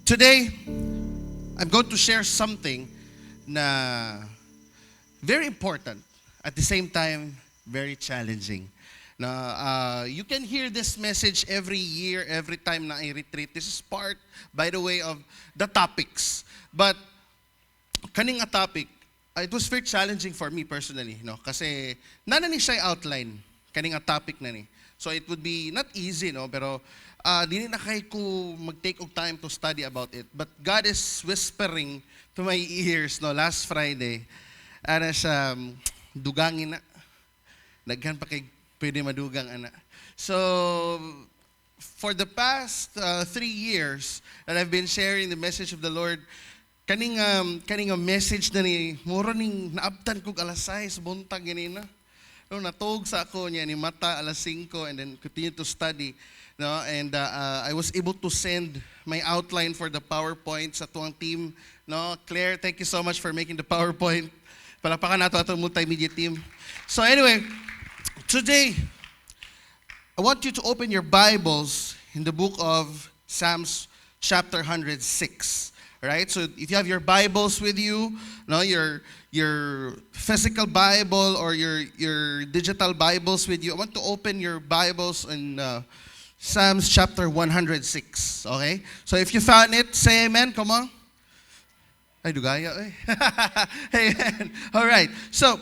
Today, I'm going to share something na very important, at the same time, very challenging. You can hear this message every year, every time na I retreat. This is part, by the way, of the topics. But kaning a topic, it was very challenging for me personally, no? Kasi nanani siya outline kaning a topic na ni. So it would be not easy, no? Pero dili na kay ko mag-take og time to study about it. But God is whispering to my ears, no, last Friday. Ana siya, dugangin na. Daghan pa kay pwede madugang ana. So for the past 3 years that I've been sharing the message of the Lord, kaning a message na ni mura ning naabtan kog alas 6 buntag ganina. No, natog sa ako niya ni mata alas 5 and then continue to study. No, and I was able to send my outline for the PowerPoint sa tuwang team. No, Claire, thank you so much for making the PowerPoint. Palapakan nato atong multimedia team. So anyway, today I want you to open your Bibles in the book of Psalms chapter 106. Right? So if you have your Bibles with you, no, your physical Bible or your digital Bibles with you, I want to open your Bibles in Psalms chapter 106. Okay? So if you found it, say amen. Come on. Ay, dugaya. Amen. All right. So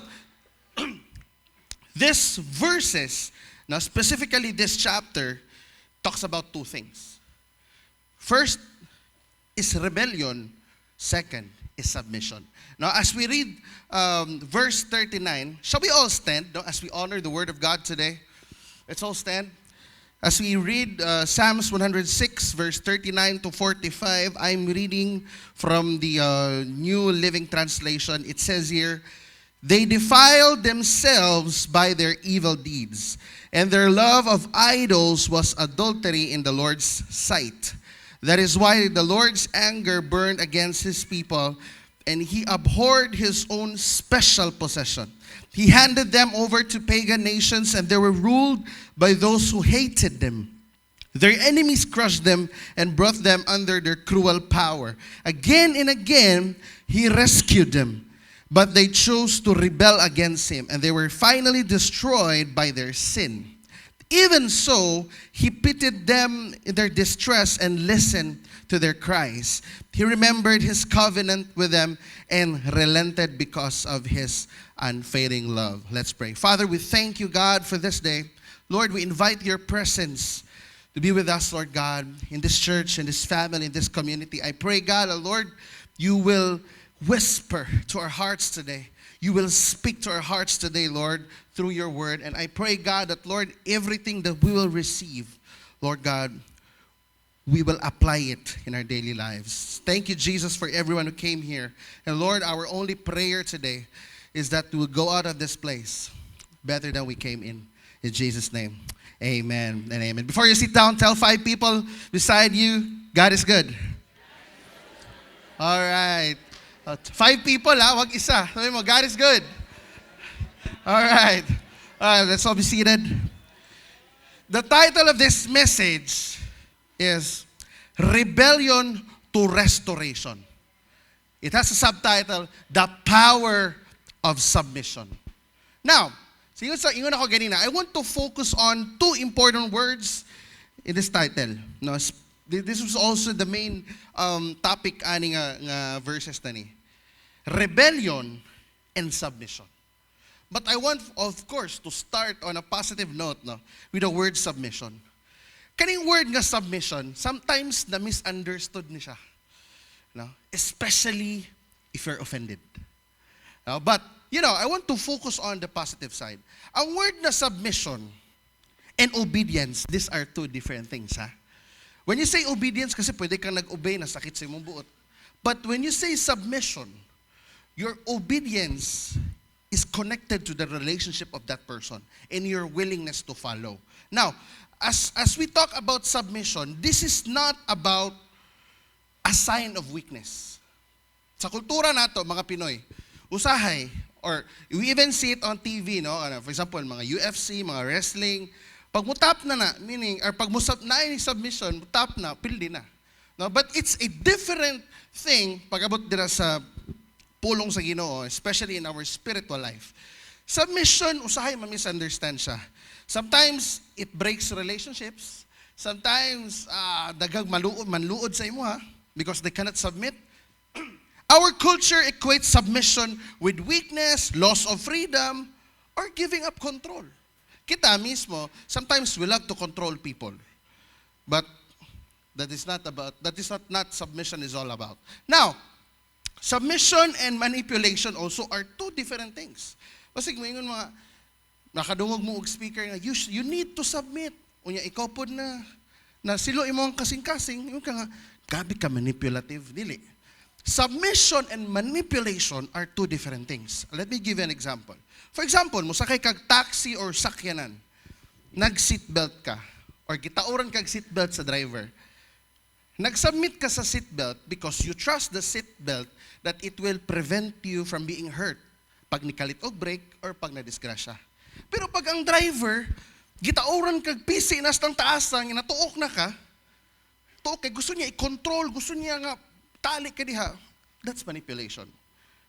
this verses, now specifically this chapter, talks about two things. First is rebellion. Second is submission. Now, as we read verse 39, shall we all stand, no, as we honor the word of God today? Let's all stand. As we read Psalms 106, verse 39 to 45, I'm reading from the New Living Translation. It says here, "They defiled themselves by their evil deeds, and their love of idols was adultery in the Lord's sight. That is why the Lord's anger burned against his people, and he abhorred his own special possession. He handed them over to pagan nations, and they were ruled by those who hated them. Their enemies crushed them and brought them under their cruel power. Again and again, he rescued them, but they chose to rebel against him, and they were finally destroyed by their sin. Even so, he pitied them in their distress and listened to their cries. He remembered his covenant with them and relented because of his unfailing love." Let's pray. Father, we thank you, God, for this day. Lord, we invite your presence to be with us, Lord God, in this church, in this family, in this community. I pray, God, Lord, you will whisper to our hearts today. You will speak to our hearts today, Lord, through your word. And I pray, God, that, Lord, everything that we will receive, Lord God, we will apply it in our daily lives. Thank you, Jesus, for everyone who came here. And Lord, our only prayer today is that we will go out of this place better than we came in. In Jesus' name, amen and amen. Before you sit down, tell 5 people beside you, God is good. All right. 5 people, wag isa. Sabi mo, God is good. All right. Let's all be seated. The title of this message is Rebellion to Restoration. It has a subtitle, The Power of Submission. Now, ingon ako ganina, I want to focus on 2 important words in this title. No, this was also the main topic ani nga verses na ni. Rebellion and submission. But I want, of course, to start on a positive note, no, with the word submission. Kaning word nga submission, sometimes na misunderstood ni siya. No? Especially if you're offended. No? But, I want to focus on the positive side. Ang word na submission and obedience, these are 2 different things, ha? When you say obedience, kasi pwede kang nag-obey na sakit sa imong buot. But when you say submission, your obedience is connected to the relationship of that person and your willingness to follow. Now, as we talk about submission, this is not about a sign of weakness. Sa kultura nato, mga Pinoy, usahay, or we even see it on TV, no? For example, mga UFC, mga wrestling, pag mutap na, meaning, or pag musap na yung submission, mutap na, pildi na. No, but it's a different thing pag-abot dira sa pulong sa Ginoo, especially in our spiritual life. Submission, usahay ma-misunderstand siya. Sometimes, it breaks relationships. Sometimes, daghang manluod sa imo ha, because they cannot submit. Our culture equates submission with weakness, loss of freedom, or giving up control. Kita mismo, sometimes we love to control people. But that is not submission is all about. Now, submission and manipulation also are two different things. Kasi ngayon mga nakadungog mo og speaker nga, you need to submit. Unya ikaw pod na silo imo ang kasing-kasing, yung ka nga gabi ka manipulative dili. Submission and manipulation are two different things. Let me give you an example. For example, musakay kag taxi or sakyanan, nag-seatbelt ka or gitauran kag seatbelt sa driver. Nag-submit ka sa seatbelt because you trust the seatbelt that it will prevent you from being hurt pag nikalit og brake or pag nadisgrasya. Pero pag ang driver, gitauran kag pisi nas tang taasan, natuok na ka, tuok kay gusto niya i-control, gusto niya nga tali ka diha, that's manipulation.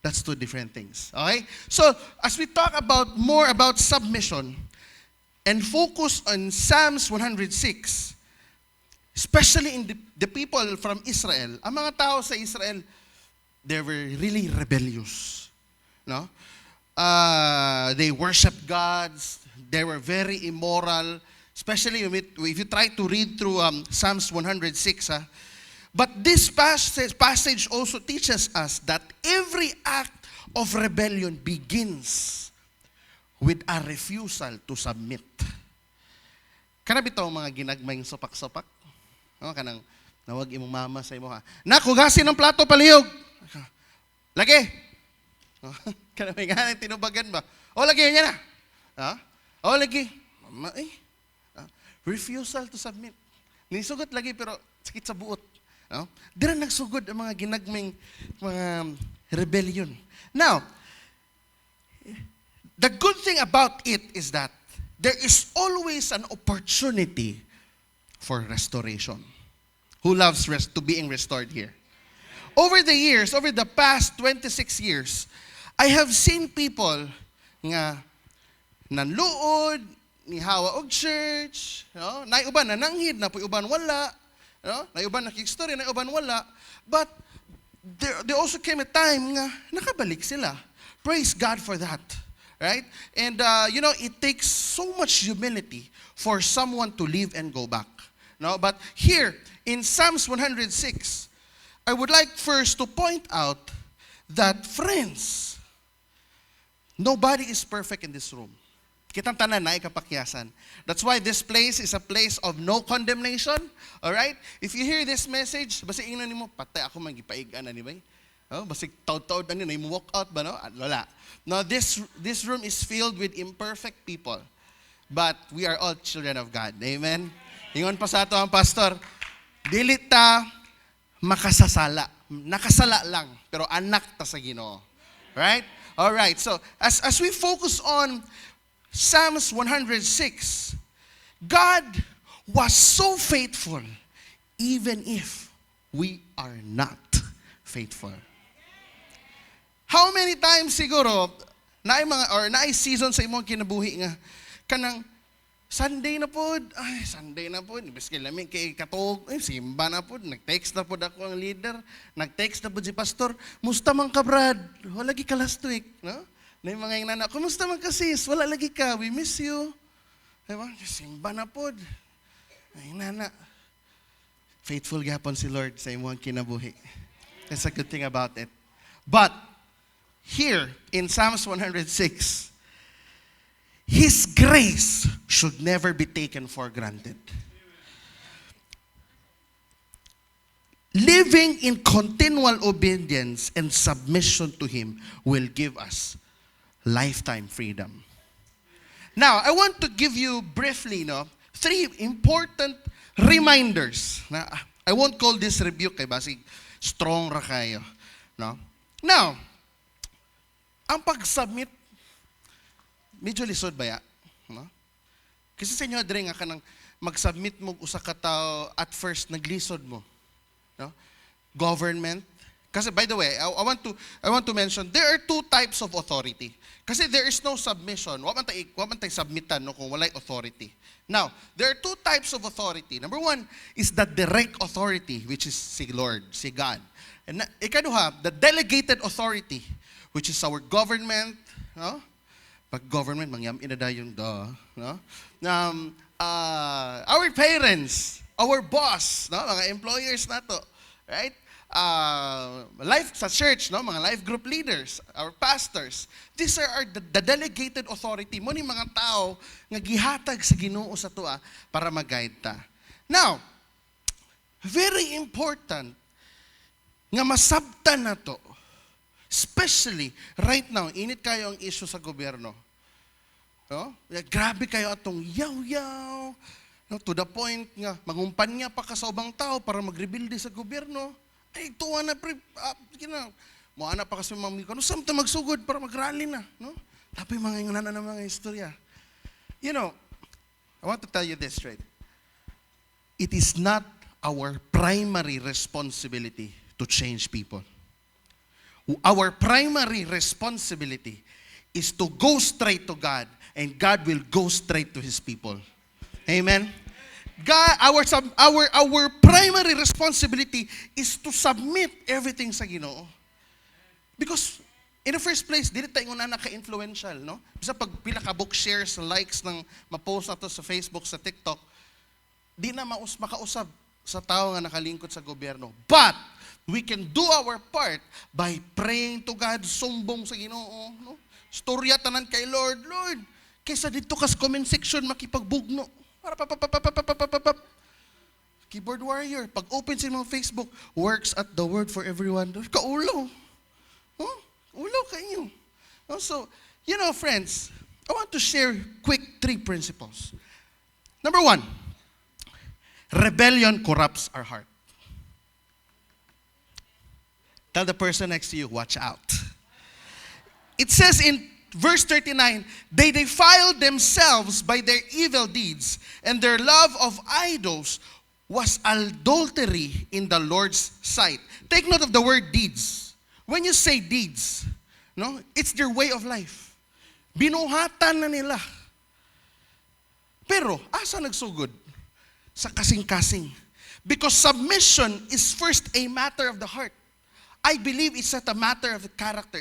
That's two different things. Okay? So, as we talk about more about submission and focus on Psalms 106, especially in the people from Israel, ang mga tao sa Israel, they were really rebellious. No? They worship gods. They were very immoral. Especially if you try to read through Psalms 106. But this passage also teaches us that every act of rebellion begins with a refusal to submit. Kana bitaw mga ginagmayng sopak-sopak? No, kanang nawag imong mama sa imo ha. Nak, hugasin ang plato palihog. Lagi. Kana may ganang tinubagan ba? O lagi niya na. Ha? O lagi. Mama, refusal to submit. Nisugot lagi pero sakit sa buot. No? Dira nagsugod ang mga ginagming mga rebellion. Now, the good thing about it is that there is always an opportunity for restoration. Who loves to being restored here? Over the years, over the past 26 years, I have seen people nga nanluod, nihawa og church, no? Naiuban na nanghid, na uban wala, no? Naiuban nakikistorya, naiuban wala, but there also came a time nga nakabalik sila. Praise God for that. Right? And it takes so much humility for someone to leave and go back. No, but here in Psalms 106, I would like first to point out that, friends, nobody is perfect in this room. Kitang tanan na ikapakyasan. That's why this place is a place of no condemnation. All right? If you hear this message, basta ingnan nimo, patay ako magipaigan ani bay. Oh, basta taud-taud ani na mo walk out ba no? Wala. No, this room is filled with imperfect people. But we are all children of God. Amen. Ingon pa sa ato ang pastor, dili ta makasasala. Nakasala lang, pero anak ta sa Ginoo. Right? All right. So, as we focus on Psalms 106, God was so faithful even if we are not faithful. How many times siguro naay season sa imong kinabuhi nga kanang Sunday na pod, biskay lami kay katog, simba na pod, nag-text na pod ako ang leader, nag-text na pod si pastor, musta man ka brad? Wala lagi ka last week, no? Na yung mga inana, kumusta man ka sis? Wala lagi ka, we miss you. Diba? Simba na pod. Ay nana, faithful gapon si Lord sa imong kinabuhi. That's a good thing about it. But here in Psalms 106, His grace should never be taken for granted. Living in continual obedience and submission to Him will give us lifetime freedom. Now, I want to give you briefly, three important reminders. I won't call this rebuke, kay basig strong ra kayo. No? Now, ang pag-submit, medyo lisod ba ya? No? Kasi sa inyo, Dre, nga ka nang mag-submit mo usa ka tao, at first, naglisod mo. No? Government. Kasi by the way, I want to mention there are two types of authority. Kasi there is no submission. Wa man tay submitan no kung walay authority. Now, there are two types of authority. Number one is the direct authority, which is si Lord, si God. And ikaduha, the delegated authority, which is our government, no? Pag government mangyam inada yung no? Our parents, our boss, no? Mga employers nato, right? Life sa church, no? Mga life group leaders, our pastors. These are the delegated authority mo ni mga tao nga gihatag sa Ginoo sa tua para mag-guide ta. Now, very important nga masabtan na to, especially right now, init kayo ang issue sa gobyerno. No? Grabe kayo atong yaw-yaw, no? To the point nga mangumpanya pa ka sa ubang tao para mag-rebuild sa gobyerno. Ay, tuwa na, Moana pa kasi mga ano, samta magsugod para mag-rally na, no? Tapos mga ingana na mga istorya. You know, I want to tell you this straight. It is not our primary responsibility to change people. Our primary responsibility is to go straight to God, and God will go straight to His people. Amen? God, our primary responsibility is to submit everything sa Ginoo. Because in the first place, dili tayo nga naka-influential, no? Bisa pag pila ka book shares, likes ng ma-post na to sa Facebook, sa TikTok, di na makausab sa tao nga nakalingkod sa gobyerno. But we can do our part by praying to God, sumbong sa Ginoo, no? Storya tanan kay Lord, kaysa dito kas comment section makipagbugno. Keyboard warrior. Pag open sa mga Facebook, works at the word for everyone. Kaulo. Huh? Ulo kayo. So, you know, friends, I want to share quick 3 principles. Number 1, rebellion corrupts our heart. Tell the person next to you, watch out. It says in Verse 39, they defiled themselves by their evil deeds, and their love of idols was adultery in the Lord's sight. Take note of the word deeds. When you say deeds, no, it's their way of life. Binuhatan na nila. Pero, asa nagsugod? Sa kasing-kasing. Because submission is first a matter of the heart. I believe it's not a matter of character.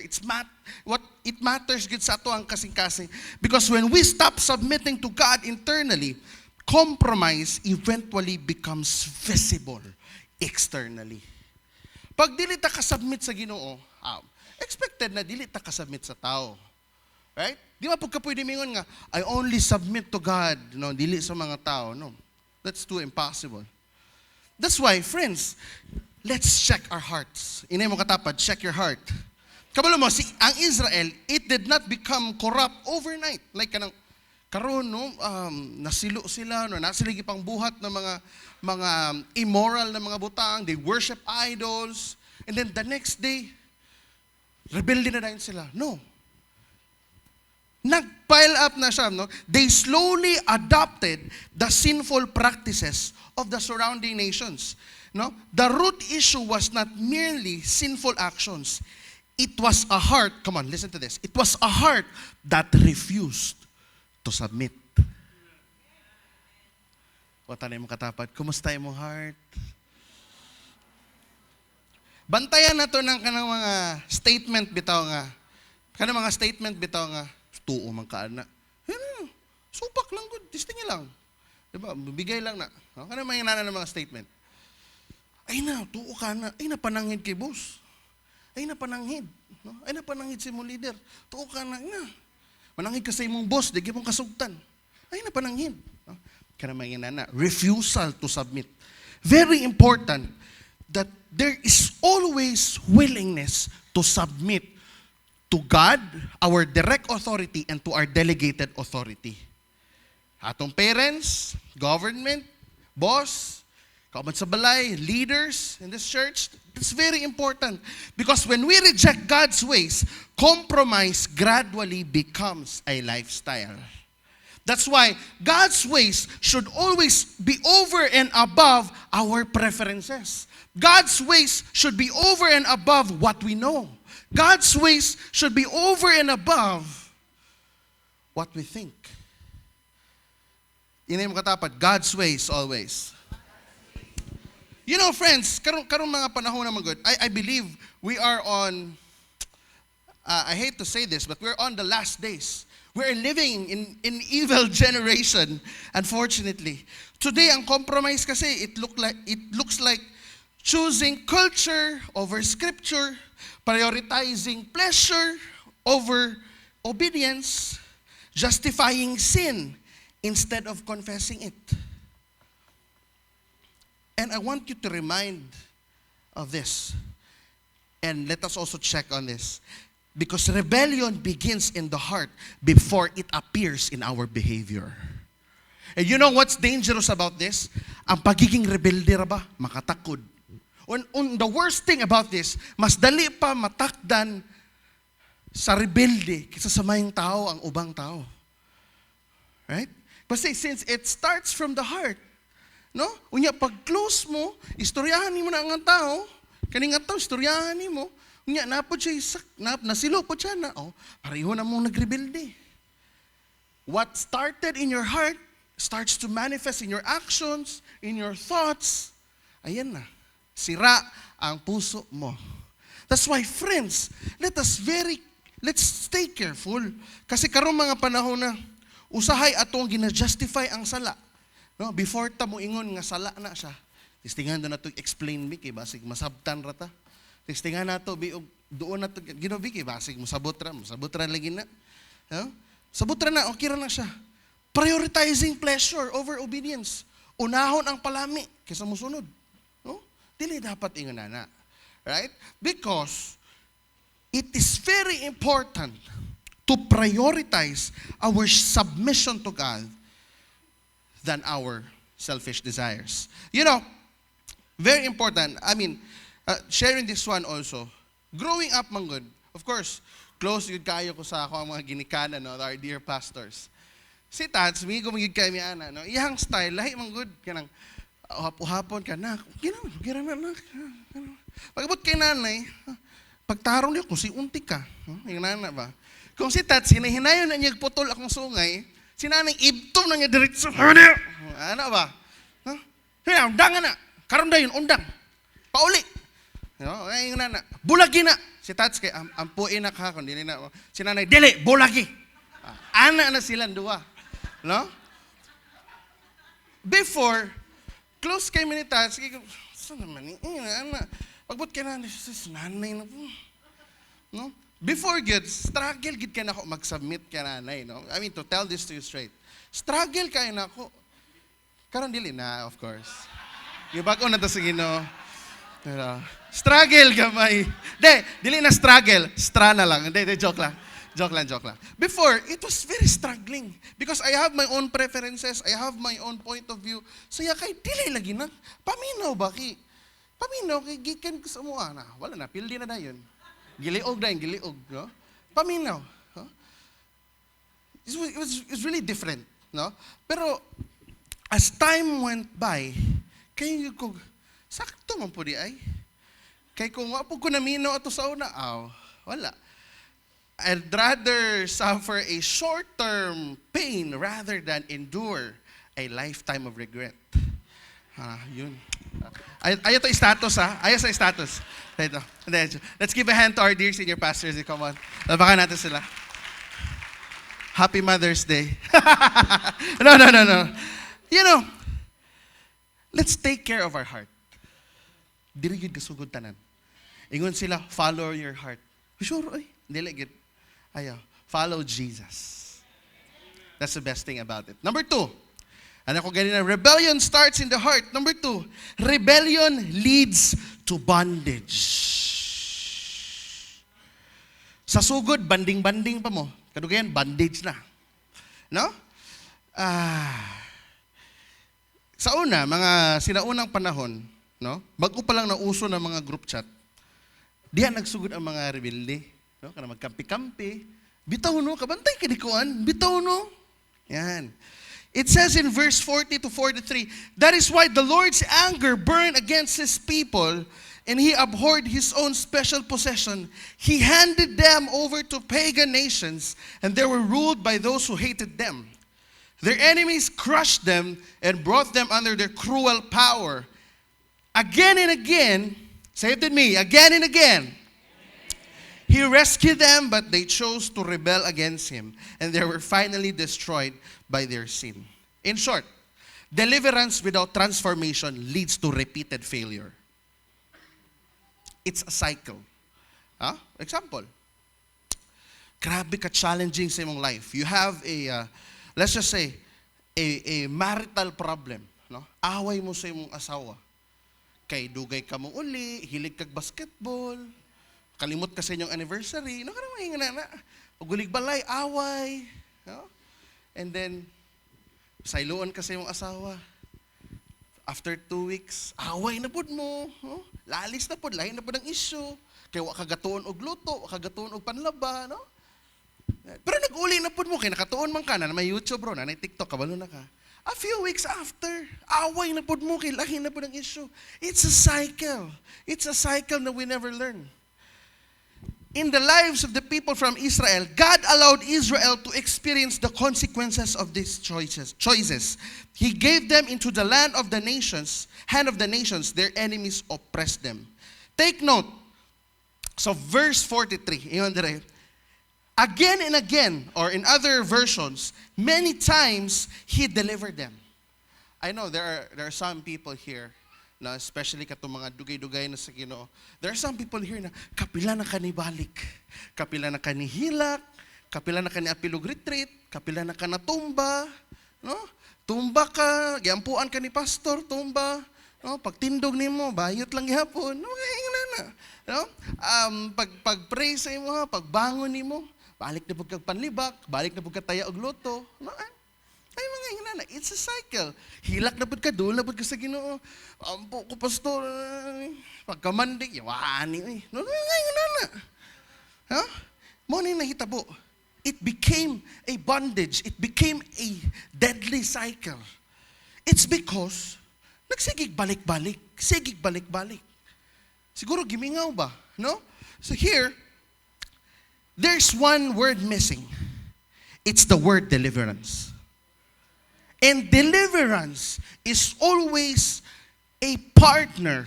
What it matters good sa ato ang kasing-kasing. Because when we stop submitting to God internally, compromise eventually becomes visible externally. Pag dili ta kasubmit sa Ginoo, expected na dili ta kasubmit sa tao. Right? Di ba pagka pwede mingon nga, I only submit to God, no, dili sa mga tao. No, that's too impossible. That's why, friends, let's check our hearts. Inay mo katapad, check your heart. Kabalo mo, ang Israel, it did not become corrupt overnight. Like kanang karon, no, nasilo sila, no, nasiligi pang buhat ng mga immoral na mga butang. They worship idols. And then the next day, rebelde na dahil sila. No. Nag-pile up na siya, no? They slowly adopted the sinful practices of the surrounding nations. No? The root issue was not merely sinful actions. It was a heart, come on, listen to this. It was a heart that refused to submit. Wata na yung katapat, kumusta yung heart? Bantayan na to ng kanang mga statement bitaw nga. Kanang mga statement bitaw nga, tuo man ka na. Supak lang good, testing lang. Diba? Bigay lang na. Kanang mga inana ng mga statement. Ay na, tuo ka na. Ay na, pananghid kay boss. Ay na, pananghid. No? Ay na, pananghid si mong leader. Tuo ka na. Mananghid ka sa imong boss, di mong kasugtan. Ay na, pananghid. No? Kanang mga inana, refusal to submit. Very important that there is always willingness to submit to God, our direct authority, and to our delegated authority. Atong parents, government, boss, kauban sa balay, leaders in this church, it's very important. Because when we reject God's ways, compromise gradually becomes a lifestyle. That's why God's ways should always be over and above our preferences. God's ways should be over and above what we know. God's ways should be over and above what we think. Inay mo katapat, God's ways always. You know, friends, karong mga panahon naman good, I believe we are on, I hate to say this, but we're on the last days. We're living in evil generation, unfortunately. Today, ang compromise kasi, it looks like choosing culture over scripture, prioritizing pleasure over obedience, justifying sin instead of confessing it. And I want you to remind of this. And let us also check on this. Because rebellion begins in the heart before it appears in our behavior. And you know what's dangerous about this? Ang pagiging rebelde ra ba? Makatakod. The worst thing about this, mas dali pa matakdan sa rebelde kaysa sa mayang tao ang ubang tao. Right? Kasi since it starts from the heart, no? Unya pag close mo, istoryahan mo na ang tao, kaning tao istoryahan mo, unya napod siya nasilo po siya na, pareho na mong nagrebelde. What started in your heart starts to manifest in your actions, in your thoughts. Ayan na. Sira ang puso mo. That's why, friends, let's stay careful. Kasi karong mga panahon na, usahay atong gina-justify ang sala. No, before ta mo ingon nga sala na siya. Tistingan na to explain mi kay basig masabtan ra ta. Tistingan na to doon na to ginobi kay basig mosabot ra lagi na. No? Sabot ra na okay ra na siya. Prioritizing pleasure over obedience. Unahon ang palami kaysa mosunod. No? Dili dapat ingon na. Right? Because it is very important to prioritize our submission to God than our selfish desires. You know, very important. I mean, sharing this one also. Growing up, man good. Of course, close yun kayo ko sa ako ang mga ginikanan, no, our dear pastors. Si Tats, may gumigid kami ana, no. Iyang style, lahi man good. Kanang, hapon ka na. Gira na. Pagabot kay nanay, pagtarong niyo, kung si unti ka. Yung nana ba? Kung si Tats, hinahinayon na niya putol akong sungay, sinanang ibtom na niya diretso. Ano ba? Undang na. Karon dayon undang. Pauli. No, ay na. Bulagi na. Si Tats kay ampuin na ka kun dili na. Sinanay dili bulagi. Ana na silang duwa. No? Before close kay ni Tats, sa naman ni ana. Pagbot kay na nanay na. No? Before good, struggle gid ka na ako mag-submit ka nanay, no? I mean, to tell this to you straight. Struggle ka na ako. Karon dili na, of course. Gibag-o na to sa Ginoo. Pero, struggle ka may. Dili na struggle. Stra na lang. Joke lang. Joke lang. Before, it was very struggling. Because I have my own preferences. I have my own point of view. So, kay dili lagi na. Paminaw ba ki? Paminaw kay gikan ko sa mua na. Wala na, pildi na dayon. Giliog, no? Paminaw. Huh? It was really different, no? Pero, as time went by, kayo ko, sakto man po di ay. Kaya kung wapog ko naminaw ato sa una, wala. I'd rather suffer a short-term pain rather than endure a lifetime of regret. Yun. Ayaw to status, ha? Ayaw sa status. Let's give a hand to our dear senior pastors. Come on. Labakan natin sila. Happy Mother's Day. No. You know, let's take care of our heart. Dili gid kasugod tanan. Ingon sila, follow your heart. Sure, ay. Dili gid. Ayaw. Follow Jesus. That's the best thing about it. Number 2. Ano ko ganina? Rebellion starts in the heart. Number 2. Rebellion leads to bondage. Sa sugod, banding-banding pa mo. Kadugayan, bandage na. No? Sa una, mga sinaunang panahon, no? Bago pa lang nauso ng mga group chat, diyan nagsugod ang mga rebelde. No? Kana magkampi-kampi. Bitaw no, kabantay kinikuan. Bitaw no. Yan. It says in verse 40 to 43, that is why the Lord's anger burned against his people, and he abhorred his own special possession. He handed them over to pagan nations, and they were ruled by those who hated them. Their enemies crushed them and brought them under their cruel power. Again and again, say it with me, again and again, he rescued them, but they chose to rebel against him, and they were finally destroyed by their sin. In short, deliverance without transformation leads to repeated failure. It's a cycle. Example, grabe ka challenging sa imong life. You have let's just say, a marital problem. No? Away mo sa imong asawa. Kay dugay ka mo uli, hilig kag basketball, kalimot ka sa inyong anniversary, no, karang mahinga na. Pagulig balay, away. No? And then, sayloon ka sa iyong asawa. After 2 weeks, away na pud mo. No? Lalis na pud, lahin na pud ang issue. Kaya wakagatuon og luto, wakagatuon og panlaba. No? Pero nag-uli na pud mo, kaya nakatuon man ka na may YouTube bro, na TikTok, kabalo na ka. A few weeks after, away na pud mo, kaya lahin na pud ang issue. It's a cycle. It's a cycle that we never learn. In the lives of the people from Israel, God allowed Israel to experience the consequences of these choices. He gave them into the hand of the nations. Their enemies oppressed them. Take note. So verse 43, again and again, or in other versions, many times He delivered them. I know there are some people here, na especially katong mga dugay-dugay na sa Ginoo. There are some people here na kapila na kanibalik, kapila na kanihilak, kapila na kani apilog retreat, kapila na kanatumba, no? Tumba ka, giampuan ka ni pastor, tumba, no? Pagtindog nimo, bayot lang gihapon, no? No? Pag-pray sa imo, pagbangon nimo, balik na pud kag panlibak, balik na pud ka taya og luto, no? Ay mga hinana, it's a cycle. Hilak na pud ka, dul na pud ka sa Ginoo. Ampo ko pastor, pagkamandig, yawani, no mga hinana. Huh? Mo ni nahitabo. It became a bondage. It became a deadly cycle. It's because nagsigig balik-balik, sigig balik-balik. Siguro gimingaw ba, no? So here, there's one word missing. It's the word deliverance. And deliverance is always a partner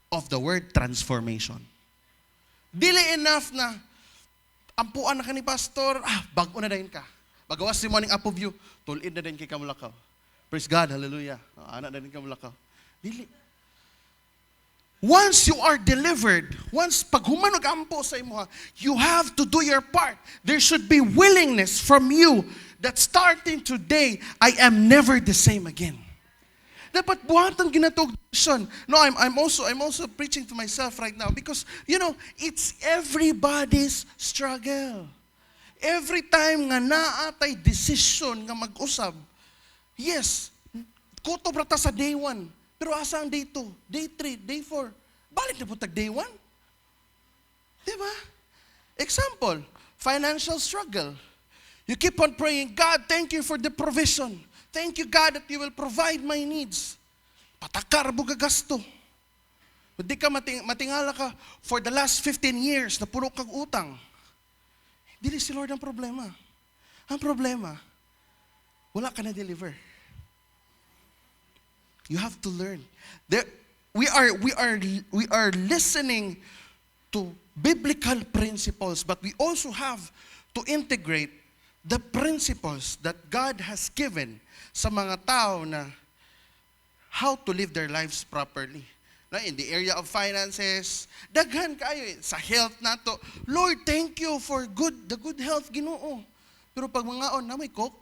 of the word transformation. Dili enough na ampuan na ka ni pastor, bago na dahin ka. Bagawas si morning up of you, tulid na din kay kamulakaw. Praise God, hallelujah. Anak na din kamulakaw. Dili. Once you are delivered, once paghumanog ampo sa imo, you have to do your part. There should be willingness from you that starting today, I am never the same again. Dapat buhatan ginatog decision. No, I'm also preaching to myself right now because it's everybody's struggle. Every time nga naatay decision nga mag-usab, yes, kuto brata sa day 1. Pero asa ang day 2, day 3, day 4? Balik na po tag day 1. Diba? Example, financial struggle. You keep on praying, God, thank you for the provision. Thank you, God, that you will provide my needs. Patakar mo gagasto. Hindi ka matingala ka for the last 15 years na puro kag utang. Dili si Lord ang problema. Ang problema, wala ka na deliver. You have to learn. We are listening to biblical principles, but we also have to integrate the principles that God has given sa mga tao na how to live their lives properly. In the area of finances, daghan kayo sa health nato. Lord, thank you for the good health, Ginoo. Pero pag mga na may coke,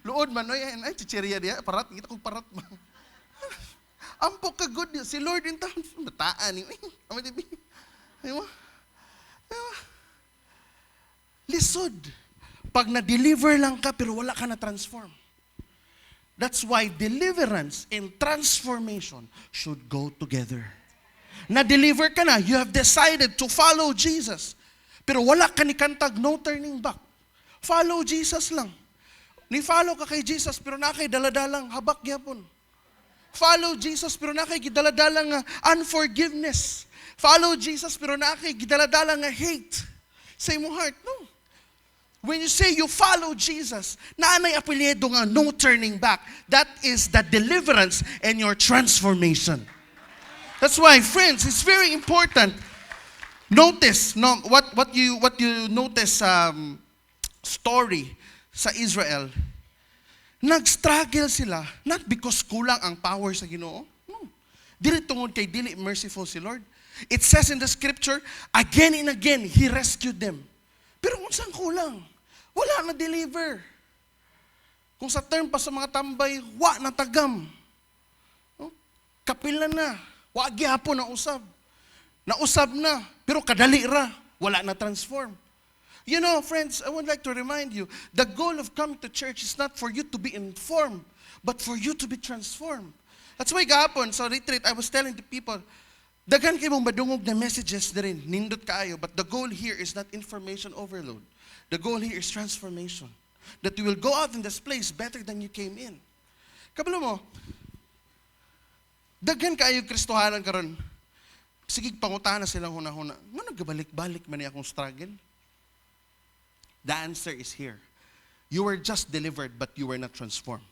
luod man, ay chicheria diya, parat, kita kong parat man. Ampo ka good, si Lord in town, bataan niyo. Lisod. Pag na-deliver lang ka, pero wala ka na-transform. That's why deliverance and transformation should go together. Na-deliver ka na, you have decided to follow Jesus. Pero wala ka ni kantag, no turning back. Follow Jesus lang. Ni-follow ka kay Jesus, pero na kay daladalang habak gyapon. Follow Jesus, pero na kay gidaladalang unforgiveness. Follow Jesus, pero na kay gidaladalang hate sa imong heart. No. When you say you follow Jesus, naanay apelyido nga, no turning back. That is the deliverance and your transformation. That's why, friends, it's very important. Notice, no, what you notice story sa Israel. Nag-struggle sila, not because kulang ang power sa Ginoo. No. Dili tungod kay dili merciful si Lord. It says in the scripture, again and again, He rescued them. Pero unsang kulang? Wala na deliver. Kung sa term pa sa mga tambay, wa na tagam. No? Kapila na. Wa gyapon na usab. Nausab na, pero kadali ra. Wala na transform. You know, friends, I would like to remind you, the goal of coming to church is not for you to be informed, but for you to be transformed. That's why gahapon, sa retreat, I was telling the people, daghan kayo mong madungog na messages na rin, nindot kaayo, but the goal here is not information overload. The goal here is transformation. That you will go out in this place better than you came in. Kabalo mo, daghan kaayo Kristohanan karon. Sige, pangutahan na silang huna-huna. Nga nagbalik-balik man niya akong struggle? The answer is here. You were just delivered, but you were not transformed.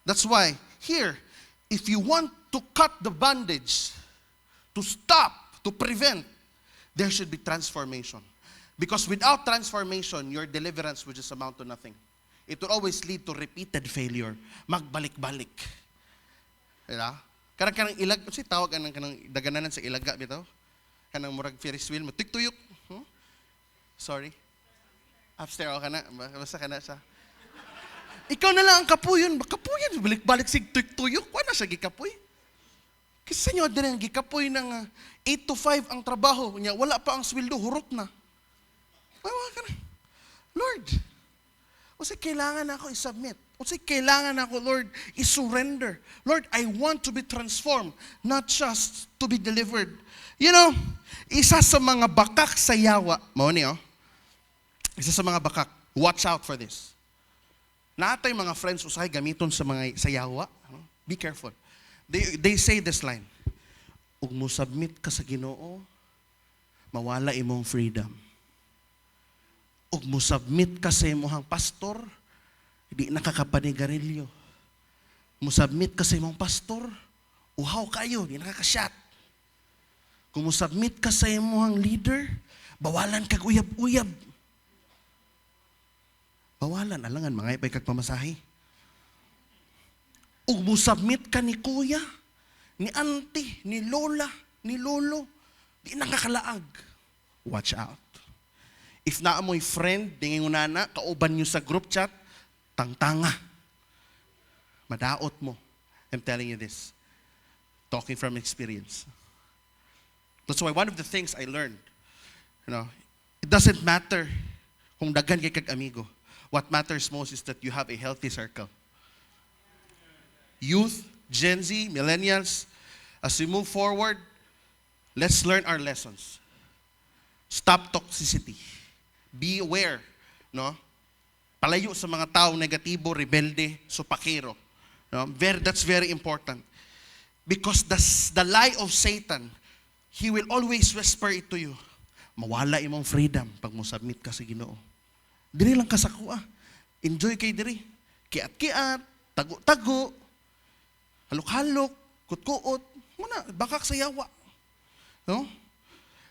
That's why, here, if you want to cut the bondage, to stop, to prevent, there should be transformation. Because without transformation, your deliverance will just amount to nothing. It will always lead to repeated failure. Magbalik-balik. Diba? Kanang ilag, kasi tawag kanang dagananan sa ilaga bitaw. Kanang murag Ferris wheel, matik-tuyok. Sorry. Upstairs ka na, basta ka na siya. Ikaw na lang ang kapuyon. Kapuyon, balik-balik sig tuyok. Wala siya gikapoy. Kasi nyo din ang gikapoy ng 8 to 5 ang trabaho niya. Wala pa ang sweldo, hurot na. Wala ka na. Lord, o say, kailangan ako i-submit. O say, kailangan ako, Lord, i-surrender. Lord, I want to be transformed, not just to be delivered. You know, isa sa mga bakak sa yawa, isa sa mga bakak, watch out for this. Natay mga friends usay gamiton sa mga sa yawa. Be careful. They say this line, ug mo submit ka sa Ginoo, mawala imong freedom. Ug mo submit ka sa imong pastor, di nakakapanigarilyo. Mo submit ka sa imong pastor, uhaw kayo, di nakakashot. Kung mo submit ka sa imong leader, bawalan kag uyab-uyab. Bawalan, alangan, mga ipay kag pamasahe. Ug mo submit ka ni kuya, ni auntie, ni lola, ni lolo, di nakakalaag. Watch out. If naamoy friend, dingin unana, kauban nyo sa group chat, tangtanga. Madaot mo. I'm telling you this. Talking from experience. That's why one of the things I learned, it doesn't matter kung daghan kay kag amigo. What matters most is that you have a healthy circle. Youth, Gen Z, millennials, as we move forward, let's learn our lessons. Stop toxicity. Be aware, Palayo sa mga tao negatibo, rebelde, supakero. That's very important. Because the lie of Satan, he will always whisper it to you. Mawala imong freedom pag mo submit ka sa Ginoo. Diri lang kasako Enjoy kay diri. Kiat-kiat, tago-tago, halok-halok, kut-kuot, muna bakak sa yawa.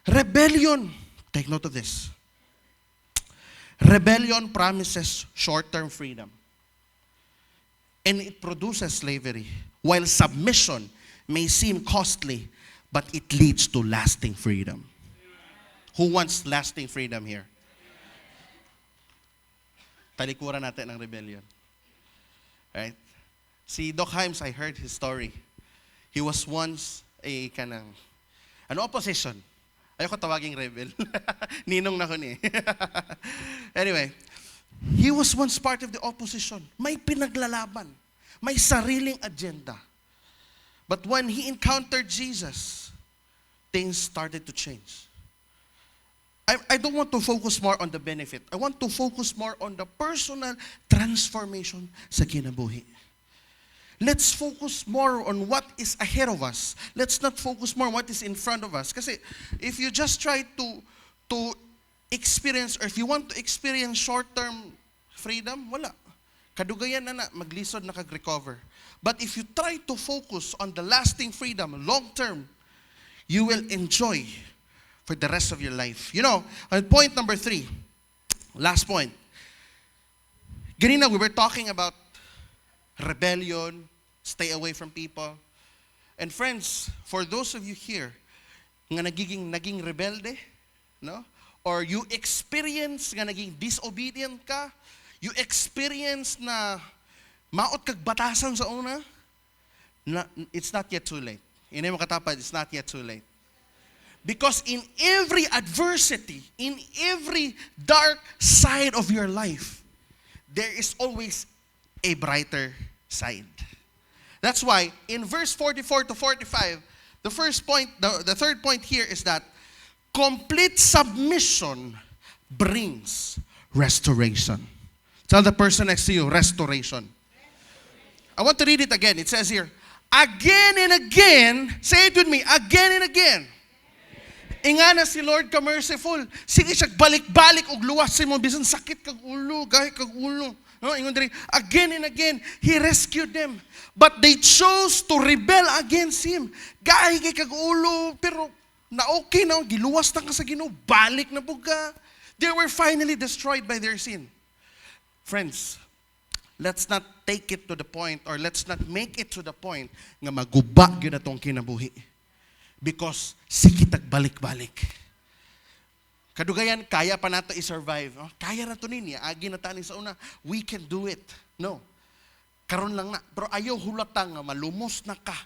Rebellion. Take note of this. Rebellion promises short-term freedom. And it produces slavery. While submission may seem costly, but it leads to lasting freedom. Who wants lasting freedom here? Talikuran natin ng rebellion. Right? Si Doc Himes, I heard his story. He was once a opposition. Ayoko tawaging rebel. Ninong na ko ni. Anyway, he was once part of the opposition. May pinaglalaban. May sariling agenda. But when he encountered Jesus, things started to change. I don't want to focus more on the benefit. I want to focus more on the personal transformation sa kinabuhi. Let's focus more on what is ahead of us. Let's not focus more on what is in front of us. Kasi if you just try to experience, or if you want to experience short-term freedom, wala. Kadugayan na maglisod na kag-recover. But if you try to focus on the lasting freedom, long-term, you will enjoy for the rest of your life. You know, on point number 3, last point. Ganina, we were talking about rebellion, stay away from people. And friends, for those of you here nga naging rebelde, no? Or you experience nga naging disobedient ka, you experience na maot kag batasan sa una, it's not yet too late. Inay mo katapad, it's not yet too late. Because in every adversity, in every dark side of your life, there is always a brighter side. That's why in verse 44 to 45, the first point, the third point here is that complete submission brings restoration. Tell the person next to you, restoration. I want to read it again. It says here, again and again, say it with me, again and again. Ingana si Lord ka merciful. Sige siya balik-balik og luwas sa imong bisan sakit kag ulo, gahi kag ulo. No, ingon diri, again and again, He rescued them. But they chose to rebel against Him. Gahi kay kag ulo, pero na okay na, giluwas na ka sa Ginoo, balik na buga. They were finally destroyed by their sin. Friends, let's not take it to the point, or let's not make it to the point nga maguba gyud atong kinabuhi. Because sikitag balik-balik. Kadugayan, kaya pa nato i-survive. Oh, kaya na to niya, agi na tani sa una. We can do it. No. Karon lang na. Pero ayaw hulata nga, malumos na ka.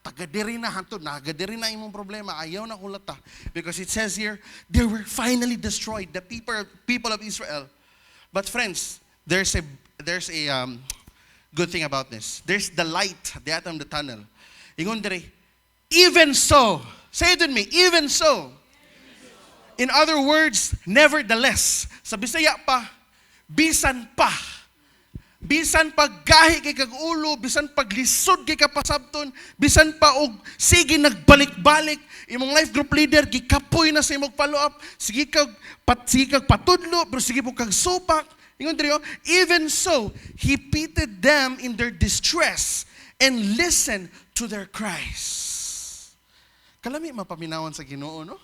Tagadiri na hantod, nagadiri na imong problema. Ayaw na hulata. Because it says here, they were finally destroyed, the people of Israel. But friends, there's a good thing about this. There's the light at the end of the tunnel. Ingon diri, even so, say it with me, even so. In other words, nevertheless. Sa Bisaya pa, bisan pa. Bisan pag gahi kay kag ulo, bisan pag lisod kay kapasabton, bisan pa og sige nagbalik-balik, imong life group leader gikapoy na sa imong follow up, sige kag patudlo, pero sige po kag supak. Ingon diri, even so, He pitied them in their distress and listened to their cries. Kalami mapaminawan sa Ginoo, no?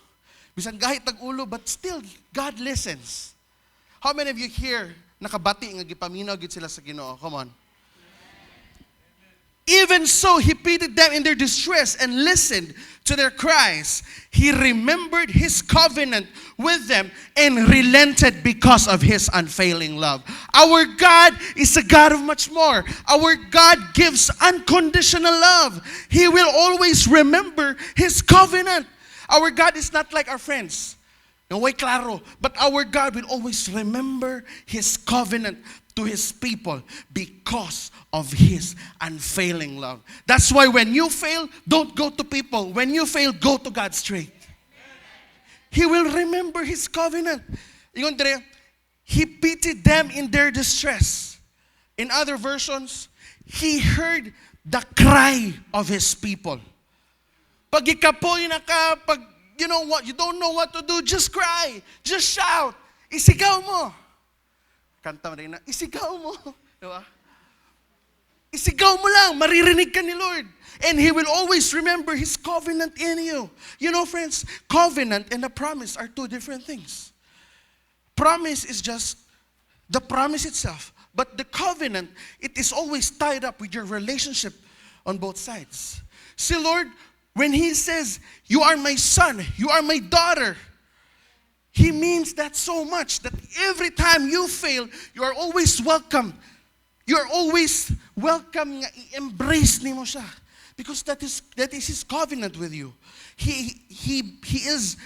Bisan gahit tag-ulo, but still, God listens. How many of you here, nakabati nga gipaminaw gid sila sa Ginoo? Come on. Even so, He pitied them in their distress and listened to their cries. He remembered His covenant with them and relented because of His unfailing love. Our God is a God of much more. Our God gives unconditional love. He will always remember His covenant. Our God is not like our friends. No way claro. But our God will always remember His covenant to His people because of His unfailing love. That's why when you fail, don't go to people. When you fail, go to God straight. He will remember His covenant. He pitied them in their distress. In other versions, He heard the cry of His people. Pag ikapoy na ka, pag you know what, you don't know what to do, just cry, just shout, isigaw mo. Kanta mo rin na, isigaw mo. Diba? Isigaw mo lang, maririnig ka ni Lord. And He will always remember His covenant in you. You know, friends, covenant and a promise are two different things. Promise is just the promise itself. But the covenant, it is always tied up with your relationship on both sides. See, Lord, when He says, you are my son, you are my daughter, He means that so much that every time you fail, you are always welcome. You are always welcome, embrace ni mo siya. Because that is His covenant with you. He is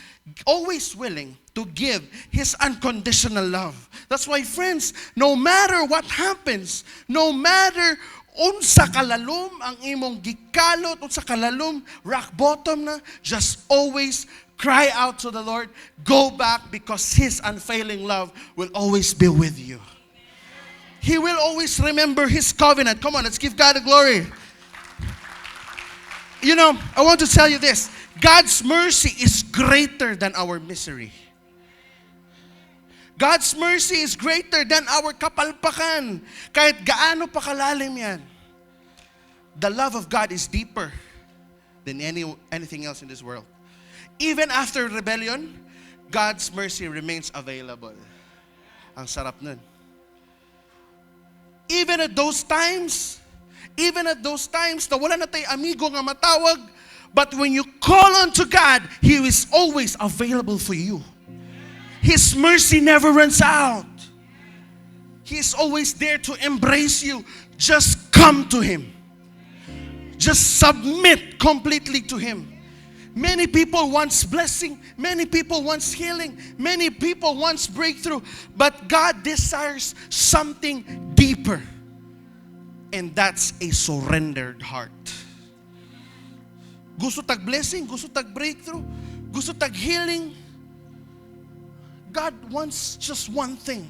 always willing to give His unconditional love. That's why, friends, no matter what happens, no matter unsa kalalom ang imong gikalot, unsa kalalom, rock bottom na, just always Cry out to the Lord. Go back because His unfailing love will always be with you. He will always remember His covenant. Come on, let's give God the glory. You know, I want to tell you this. God's mercy is greater than our misery. God's mercy is greater than our kapalpakan. Kahit gaano pa kalalim yan. The love of God is deeper than anything else in this world. Even after rebellion, God's mercy remains available. Ang sarap nun. Even at those times, na wala na tayo amigo nga matawag, but when you call on to God, He is always available for you. His mercy never runs out. He is always there to embrace you. Just come to Him. Just submit completely to Him. Many people want blessing. Many people want healing. Many people want breakthrough. But God desires something deeper. And that's a surrendered heart. Gusto tag blessing, gusto tag breakthrough, gusto tag healing. God wants just one thing.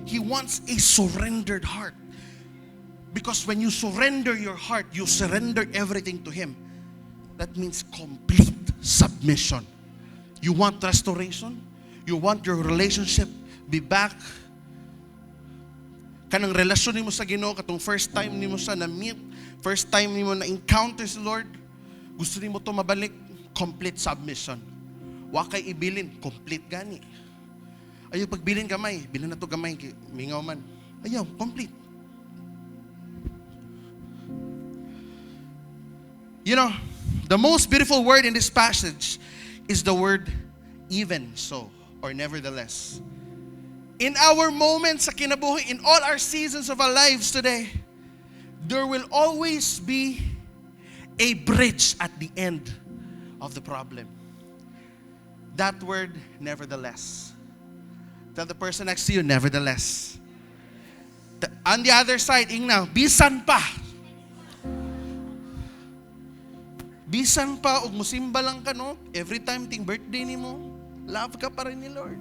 He wants a surrendered heart. Because when you surrender your heart, you surrender everything to Him. That means complete submission. You want restoration? You want your relationship be back? Kanang relasyon nimo sa Ginoo katong first time nimo sa na-meet, first time nimo na-encounter si Lord, gusto nimo to mabalik, complete submission. Wa kay ibilin, complete gani. Ayaw pagbilin gamay, bilin na to gamay, mingaw man. Ayaw, complete. You know, the most beautiful word in this passage is the word even so, or nevertheless. In our moments sa kinabuhi, in all our seasons of our lives today, there will always be a bridge at the end of the problem. That word, nevertheless. Tell the person next to you, nevertheless. On the other side, ingnaw, bisan pa. Bisan pa, ug musimba lang ka, no? Every time ting birthday ni mo, love ka pa rin ni Lord.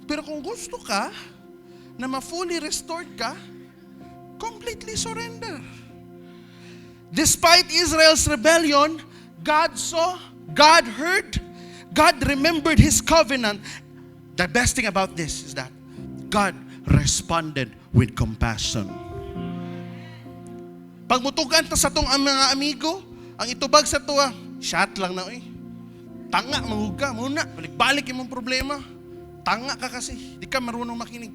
Pero kung gusto ka, na ma-fully restored ka, completely surrender. Despite Israel's rebellion, God saw, God heard, God remembered His covenant. The best thing about this is that God responded with compassion. Pag mutugan ta sa tong mga amigo, ang itubag sa tuwa, shot lang na tanga, mahuga, muna, balik-balik yung problema. Tanga ka kasi, di ka marunong makinig.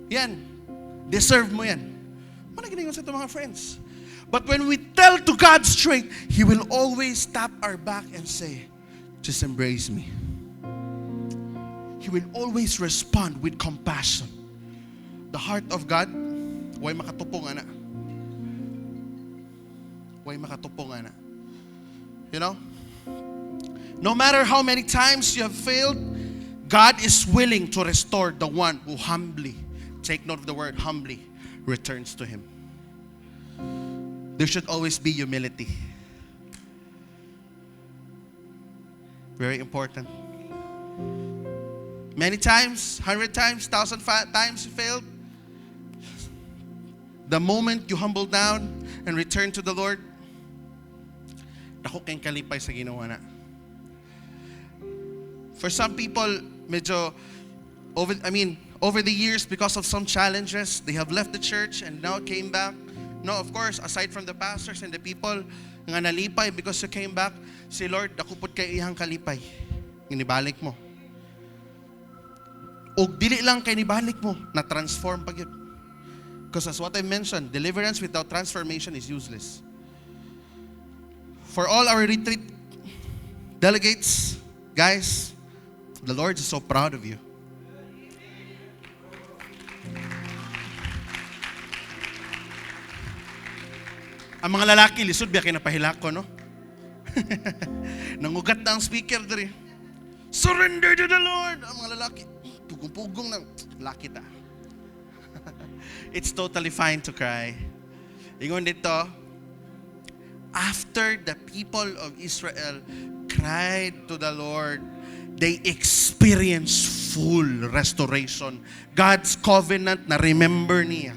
Yan, deserve mo yan. Managinig mo sa itong mga friends. But when we tell to God straight, He will always tap our back and say, just embrace me. He will always respond with compassion. The heart of God, way makatupong ana. Way makatupong ana. You know? No matter how many times you have failed, God is willing to restore the one who humbly, take note of the word humbly, returns to Him. There should always be humility. Very important. Many times, 100 times, 1,000 times you failed. The moment you humble down and return to the Lord, dako kayong kalipay sa ginawa na. For some people, over the years, because of some challenges, they have left the church and now came back. No, of course, aside from the pastors and the people nga nalipay because you came back, si Lord, dakupod kay ihang kalipay. Inibalik mo. O dili lang kay nibalik mo, na-transform pag yun. Because as what I mentioned, deliverance without transformation is useless. For all our retreat delegates, guys, the Lord is so proud of you. Ang mga lalaki, lisod biya kayo napahilak ko, no? Nangugat na ang speaker diri. Surrender to the Lord! Ang mga lalaki, pugong-pugong na, laki ta. It's totally fine to cry. Ingon dito, after the people of Israel cried to the Lord, they experienced full restoration. God's covenant na remember niya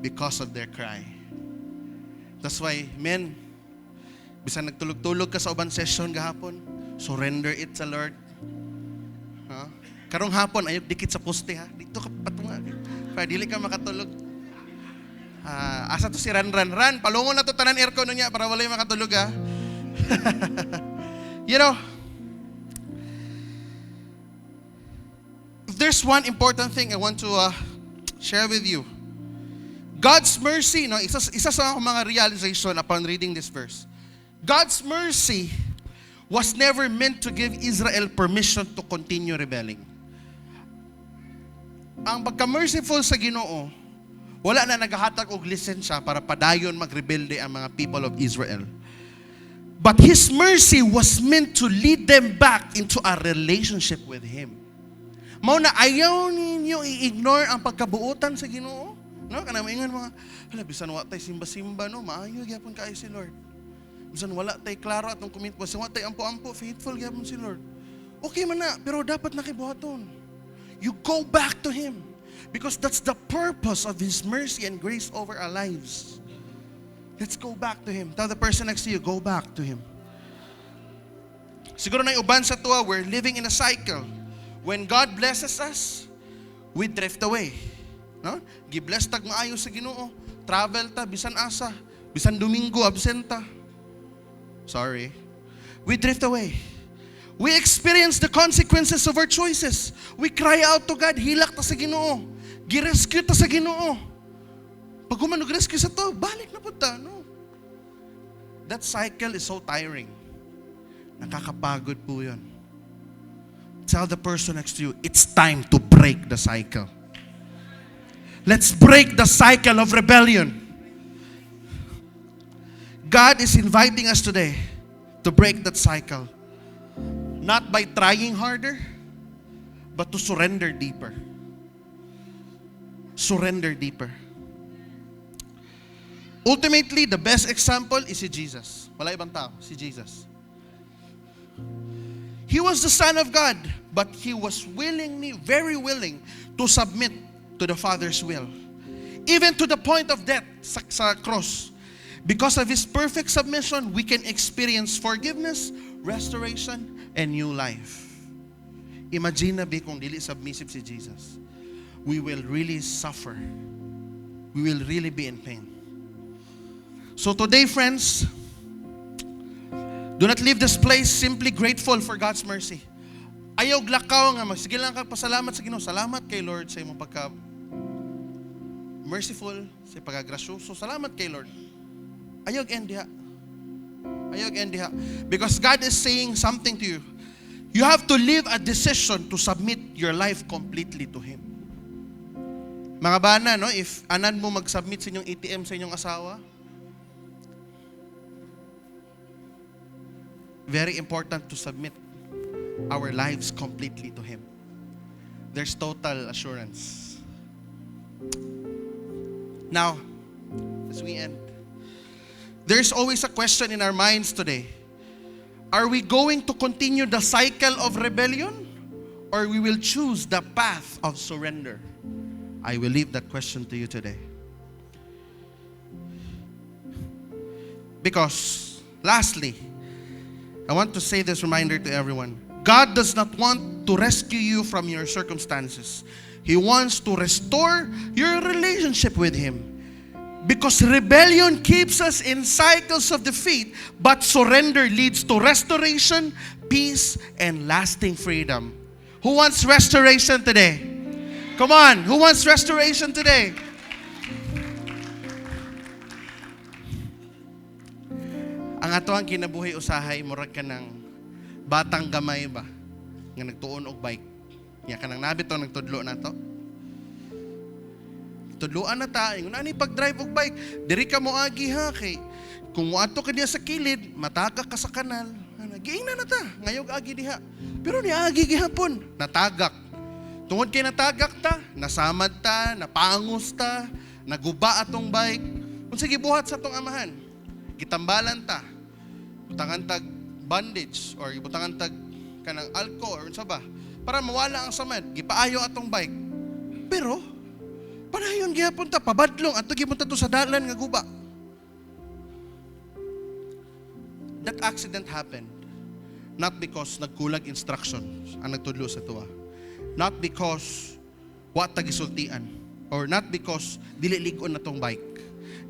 because of their cry. That's why, men, bisan nagtulog-tulog ka sa uban session gahapon, surrender it sa Lord. Huh? Karong hapon, ayok dikit sa poste ha. Dito ka patunga. Para dili ka makatulog. Asa to si Ran. Ran, palungon na to tanan aircon niya para walay makatulog ha. You know, if there's one important thing I want to share with you. God's mercy, no, isa sa mga realization upon reading this verse. God's mercy was never meant to give Israel permission to continue rebelling. Ang pagka-merciful sa Ginoo, wala na naghahatag og lisensya para padayon magrebelde ang mga people of Israel. But His mercy was meant to lead them back into a relationship with Him. Mao na ayaw ninyo i-ignore ang pagkabuutan sa Ginoo. No, kana maingon mga, hala bisan wa tay simba-simba no, maayo gyapon kaayo si Lord. Bisan wala tay klaro atong commitment, bisan wa tay ampo-ampo, faithful gyapon si Lord. Okay man na, pero dapat nakibuhaton. You go back to Him because that's the purpose of His mercy and grace over our lives. Let's go back to Him. Tell the person next to you, go back to Him. Siguro na uban sa tuwa, we're living in a cycle. When God blesses us, we drift away. No? Gibless tag maayo sa Ginoo. Travel ta bisan asa, bisan Domingo absenta. Sorry. We drift away. We experience the consequences of our choices. We cry out to God, hilak ta sa Ginoo. Gi-rescue ta sa Ginoo. Pag human rescue sa to, balik na pud ta, no? That cycle is so tiring. Nakakapagod po 'yon. Tell the person next to you, it's time to break the cycle. Let's break the cycle of rebellion. God is inviting us today to break that cycle. Not by trying harder, but to surrender deeper. Surrender deeper. Ultimately, the best example is si Jesus. Wala ibang tao, si Jesus. He was the Son of God, but He was very willing to submit to the Father's will. Even to the point of death sa cross. Because of His perfect submission, we can experience forgiveness, restoration, and new life. Imagine na kung dili submissive si Jesus. We will really suffer. We will really be in pain. So today, friends, do not leave this place simply grateful for God's mercy. Ayaw glakaw nga, sige lang ka pasalamat sa Ginoo. Salamat kay Lord sa imong pagka merciful, sa pagkagrasyoso. Salamat kay Lord. Ayaw end diha. Ayaw end diha. Because God is saying something to you. You have to live a decision to submit your life completely to Him. Mga bana, no, if anan mo mag-submit sa inyong ATM sa inyong asawa, very important to submit our lives completely to Him. There's total assurance. Now, as we end, there's always a question in our minds today. Are we going to continue the cycle of rebellion, or we will choose the path of surrender? I will leave that question to you today. Because, lastly, I want to say this reminder to everyone. God does not want to rescue you from your circumstances. He wants to restore your relationship with Him. Because rebellion keeps us in cycles of defeat, but surrender leads to restoration, peace, and lasting freedom. Who wants restoration today? Come on, who wants restoration today? Ang ato ang kinabuhi usahay, murag ka ng batang gamay ba? Nga nagtuon og bike. Nga ka nang nabito, nagtudlo na to. Tudloan na ta, yung nani pag-drive og bike, diri ka mo agi ha, kay kung muadto ka diha sa kilid, matagak ka sa kanal, giingnan na ta, ngayog agi diha. Pero ni agi gihapon, natagak. Tungod kay natagak ta, nasamad ta, napangos ta, naguba atong bike. Kung sige buhat sa tong amahan. gitambalan ta, butangan tag bandage or butangan tag kanang alcohol or unsa ba para mawala ang samad, gipaayo atong bike. Pero panayon gyapon ta pabadlong adto gyapon ta to sa dalan nga guba. That accident happened not because nagkulag instructions ang nagtudlo sa tuwa. Not because wa ta gisultian or not because dili lig-on na tong bike.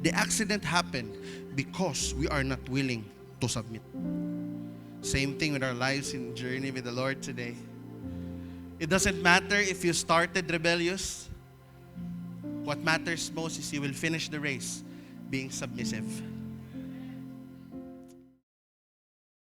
The accident happened because we are not willing to submit. Same thing with our lives in journey with the Lord today. It doesn't matter if you started rebellious. What matters most is you will finish the race being submissive.